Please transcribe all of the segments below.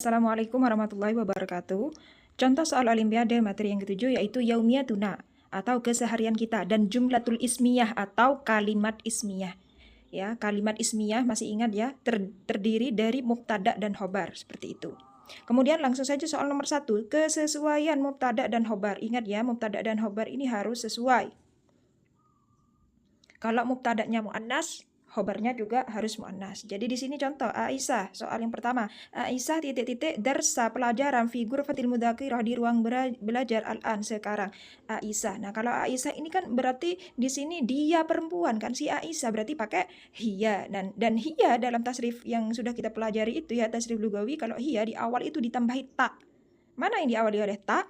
Assalamualaikum warahmatullahi wabarakatuh. Contoh soal olimpiade materi yang ketujuh yaitu yaumiyatuna atau keseharian kita dan jumlatul ismiyah atau kalimat ismiyah. Ya, kalimat ismiyah masih ingat ya, terdiri dari mubtada dan khobar seperti itu. Kemudian langsung saja soal nomor 1, kesesuaian mubtada dan khobar. Ingat ya, mubtada dan khobar ini harus sesuai. Kalau mubtada'nya muannas, khobarnya juga harus muannas. Jadi di sini contoh Aisyah, soal yang pertama. Aisyah titik-titik darsa pelajaran figur fatil mudzakkirah di ruang belajar al-an sekarang. Aisyah. Nah, kalau Aisyah ini kan berarti di sini dia perempuan kan, si Aisyah berarti pakai hiya dan hiya dalam tasrif yang sudah kita pelajari itu ya, tasrif lugawi, kalau hiya di awal itu ditambahi ta. Mana yang diawali oleh ta?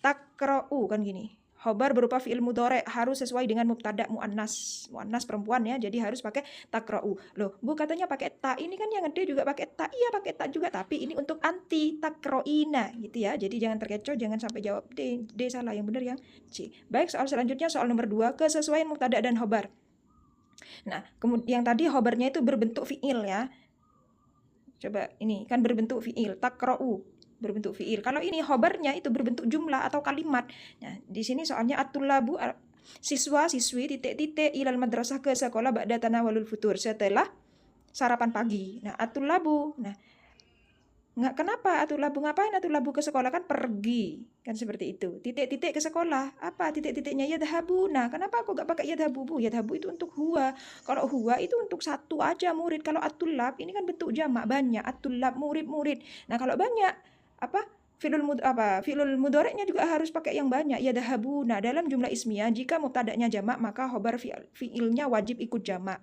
Takra'u kan gini. Khobar berupa fi'il mudhari harus sesuai dengan mubtada muannas. Muannas perempuan ya, jadi harus pakai takra'u. Loh, Bu katanya pakai ta. Ini kan yang gede juga pakai ta. Iya, pakai ta juga, tapi ini untuk anti takra'ina gitu ya. Jadi jangan terkecoh, jangan sampai jawab D. D salah, yang benar yang C. Baik, soal selanjutnya soal nomor 2, kesesuaian mubtada dan khobar. Nah, kemudian yang tadi khobarnya itu berbentuk fi'il ya. Coba ini kan berbentuk fi'il, takra'u berbentuk fi'il. Kalau ini khobarnya itu berbentuk jumlah atau kalimat. Nah, di sini soalnya at-tullabu siswa siswi titik-titik ilal madrasah ke sekolah ba'da tanawalul futur setelah sarapan pagi. Nah, at-tullabu. Nah, kenapa atulabu? Ngapain atulabu ke sekolah? Kan pergi. Kan seperti itu. Titik-titik ke sekolah. Apa titik-titiknya? Yadhabu. Nah, kenapa aku gak pakai yadhabu, Bu? Yadhabu itu untuk huwa. Kalau huwa itu untuk satu aja murid. Kalau atulab ini kan bentuk jamak banyak. Atulab murid-murid. Nah, kalau banyak fi'lul mudhari'nya juga harus pakai yang banyak, yadhabu. Nah, dalam jumlah ismiyah jika mubtada'nya jamak maka khobar fi'ilnya wajib ikut jamak.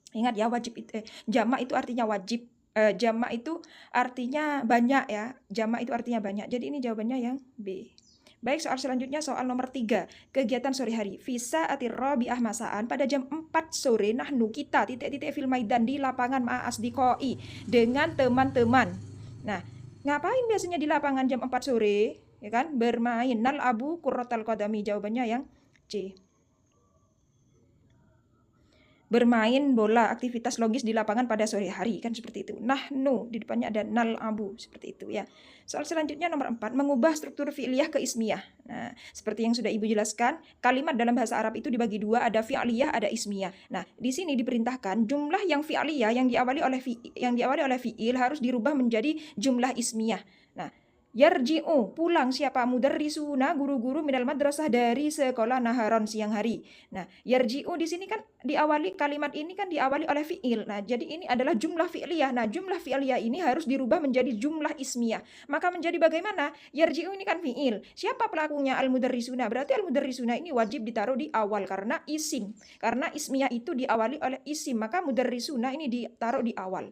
Ingat ya, wajib jamak itu artinya wajib. Jamak itu artinya banyak ya. Jamak itu artinya banyak. Jadi ini jawabannya yang B. Baik, soal selanjutnya soal nomor 3. Kegiatan sore hari. Fisa atir rabi'ah masaan pada jam 4 sore nahnu kita titik-titik fil maidan di lapangan ma'asdiqoi dengan teman-teman. Nah, ngapain biasanya di lapangan jam 4 sore? Ya kan? Bermain. Nal abu kurrotal qadami. Jawabannya yang C. Bermain bola, aktivitas logis di lapangan pada sore hari, kan seperti itu. Nahnu, di depannya ada nal abu, seperti itu ya. Soal selanjutnya nomor 4, mengubah struktur fi'liyah ke ismiyah. Nah, seperti yang sudah Ibu jelaskan, kalimat dalam bahasa Arab itu dibagi dua, ada fi'liyah, ada ismiyah. Nah, di sini diperintahkan jumlah yang fi'liyah yang diawali oleh fi'il harus dirubah menjadi jumlah ismiyah. Nah, yarji'u, pulang siapa? Mudarrisuna, guru-guru minal madrasah dari sekolah naharon siang hari. Nah, yarji'u di sini kan kalimat ini kan diawali oleh fi'il. Nah, jadi ini adalah jumlah fi'liyah. Nah, jumlah fi'liyah ini harus dirubah menjadi jumlah ismiyah. Maka menjadi bagaimana? Yarji'u ini kan fi'il. Siapa pelakunya? Al-mudarrisuna. Berarti al-mudarrisuna ini wajib ditaruh di awal karena isim. Karena ismiyah itu diawali oleh isim, maka mudarrisuna ini ditaruh di awal.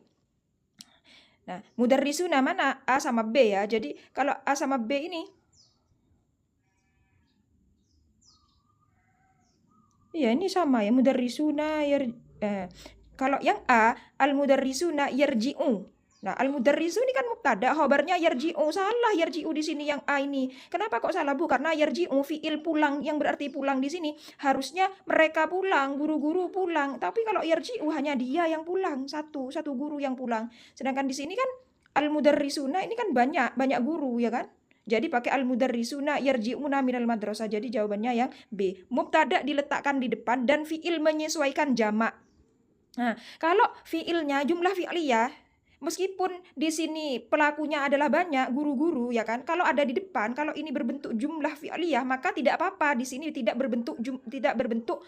Nah, mudarrisuna mana? A sama B ya. Jadi kalau A sama B ini, iya ini sama ya, mudarrisuna kalau yang A, al-mudarrisuna yarji'u. Nah, al-mudarrisu ini kan mubtada, khobarnya yarji'u. Salah yarji'u di sini yang A ini. Kenapa kok salah, Bu? Karena yarji'u fi'il pulang yang berarti pulang di sini harusnya mereka pulang, guru-guru pulang. Tapi kalau yarji'u hanya dia yang pulang, satu guru yang pulang. Sedangkan di sini kan al-mudarrisuna ini kan banyak guru ya kan? Jadi pakai al-mudarrisuna yarji'una minal madrasah. Jadi jawabannya yang B. Mubtada diletakkan di depan dan fi'il menyesuaikan jamak. Nah, kalau fi'ilnya jumlah fi'liyah, meskipun di sini pelakunya adalah banyak guru-guru ya kan, kalau ada di depan, kalau ini berbentuk jumlah fi'liyah maka tidak apa-apa, di sini tidak berbentuk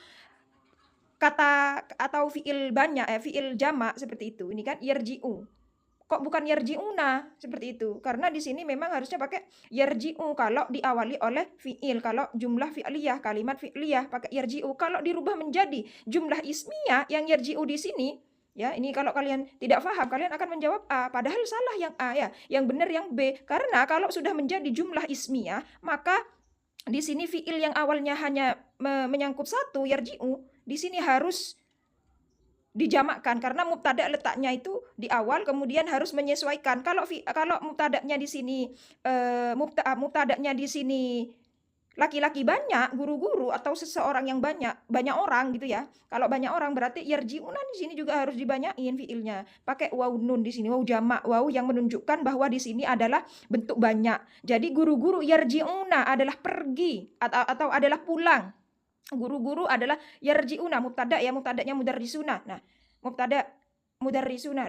kata atau fi'il banyak fi'il jamak seperti itu. Ini kan yarji'u. Kok bukan yarji'una seperti itu? Karena di sini memang harusnya pakai yarji'u kalau diawali oleh fi'il. Kalau jumlah fi'liyah, kalimat fi'liyah pakai yarji'u. Kalau dirubah menjadi jumlah ismiyah yang yarji'u di sini, ya, ini kalau kalian tidak paham, kalian akan menjawab A, padahal salah yang A ya, yang benar yang B. Karena kalau sudah menjadi jumlah ismiyah, maka di sini fi'il yang awalnya hanya menyangkut satu, yarji'u, di sini harus dijamakkan karena mubtada letaknya itu di awal, kemudian harus menyesuaikan. Kalau mubtadanya di sini mubtadanya di sini laki-laki banyak, guru-guru atau seseorang yang banyak orang gitu ya. Kalau banyak orang berarti yarji'una di sini juga harus dibanyakin fiilnya. Pakai waw nun di sini, waw jamak, waw yang menunjukkan bahwa di sini adalah bentuk banyak. Jadi guru-guru yarji'una adalah pergi atau adalah pulang. Guru-guru adalah yarji'una mubtada ya, mubtadanya mudarrisuna. Nah, mubtada mudarrisuna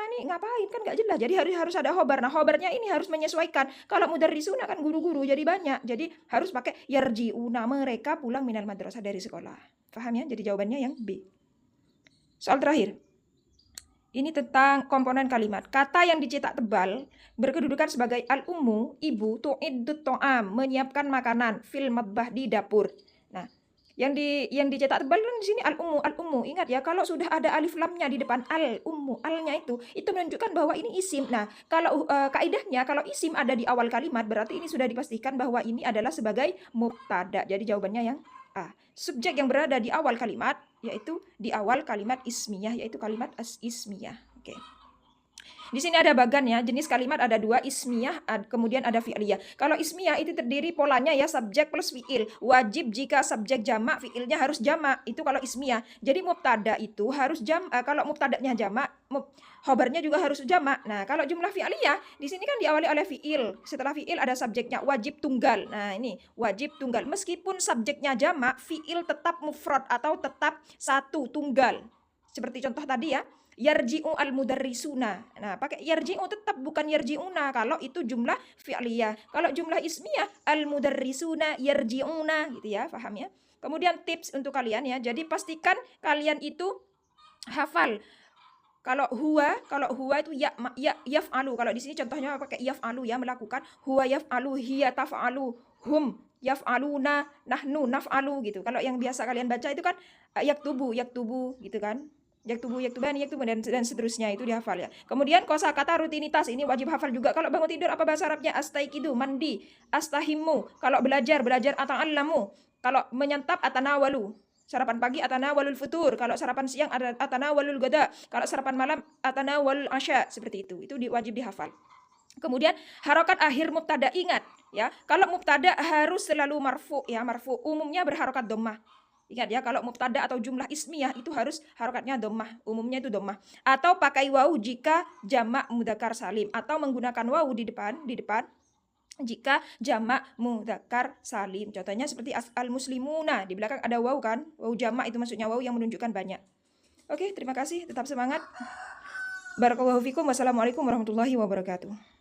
nih ngapain kan nggak jelas. Jadi harus ada khobar. Nah, khobarnya ini harus menyesuaikan. Kalau mudarrisuna kan guru-guru jadi banyak. Jadi harus pakai yarji'una, mereka pulang minal madrasah dari sekolah. Paham ya? Jadi jawabannya yang B. Soal terakhir. Ini tentang komponen kalimat. Kata yang dicetak tebal berkedudukan sebagai al-ummu, ibu, tu'iddut to'am, menyiapkan makanan, fil matbah di dapur. Nah, yang dicetak tebal kan di sini al-ummu. Ingat ya, kalau sudah ada alif lamnya di depan al-ummu, alnya itu menunjukkan bahwa ini isim. Nah, kalau kaidahnya kalau isim ada di awal kalimat berarti ini sudah dipastikan bahwa ini adalah sebagai mubtada. Jadi jawabannya yang A. Subjek yang berada di awal kalimat yaitu di awal kalimat ismiyah yaitu kalimat ismiyah. Oke. Di sini ada bagan ya, jenis kalimat ada dua, ismiyah, kemudian ada fi'liyah. Kalau ismiyah itu terdiri polanya ya subjek plus fi'il. Wajib jika subjek jamak, fi'ilnya harus jamak. Itu kalau ismiyah. Jadi mubtada itu harus kalau mubtadanya jamak, khobarnya juga harus jamak. Nah, kalau jumlah fi'liyah, di sini kan diawali oleh fi'il. Setelah fi'il ada subjeknya, wajib tunggal. Nah, ini wajib tunggal. Meskipun subjeknya jamak, fi'il tetap mufrad atau tetap satu, tunggal. Seperti contoh tadi ya. Yarji'u al-mudarrisuna. Nah, pakai yarji'u tetap bukan yarji'una kalau itu jumlah fi'liyah. Kalau jumlah ismiyah al-mudarrisuna yarji'una gitu ya, paham ya? Kemudian tips untuk kalian ya. Jadi pastikan kalian itu hafal. Kalau huwa itu yaf'alu. Kalau di sini contohnya pakai yaf'alu ya, melakukan. Huwa yaf'alu, hiya taf'alu, hum yaf'aluna, nahnu naf'alu gitu. Kalau yang biasa kalian baca itu kan yaktubu gitu kan. Yaktubu, dan seterusnya itu dihafal ya. Kemudian kosakata rutinitas ini wajib hafal juga. Kalau bangun tidur apa bahasa Arabnya? Astaikidu, mandi. Astahimu, kalau belajar ata'allamu. Kalau menyantap atanawalu. Sarapan pagi atanawalul futur. Kalau sarapan siang atanawalul gada. Kalau sarapan malam atanawalul asya. Seperti itu. Itu wajib dihafal. Kemudian harokat akhir mubtada, ingat ya. Kalau mubtada harus selalu marfu ya, marfu. Umumnya berharokat dhammah. Ingat ya, kalau mubtada atau jumlah ismiyah itu harus harokatnya dhammah, umumnya itu dhammah. Atau pakai wawu jika jamak mudzakkar salim, atau menggunakan wawu di depan jika jamak mudzakkar salim. Contohnya seperti al-muslimuna, di belakang ada wawu kan? Wawu jamak itu maksudnya wawu yang menunjukkan banyak. Oke, terima kasih, tetap semangat. Barakallahu fikum. Wassalamualaikum warahmatullahi wabarakatuh.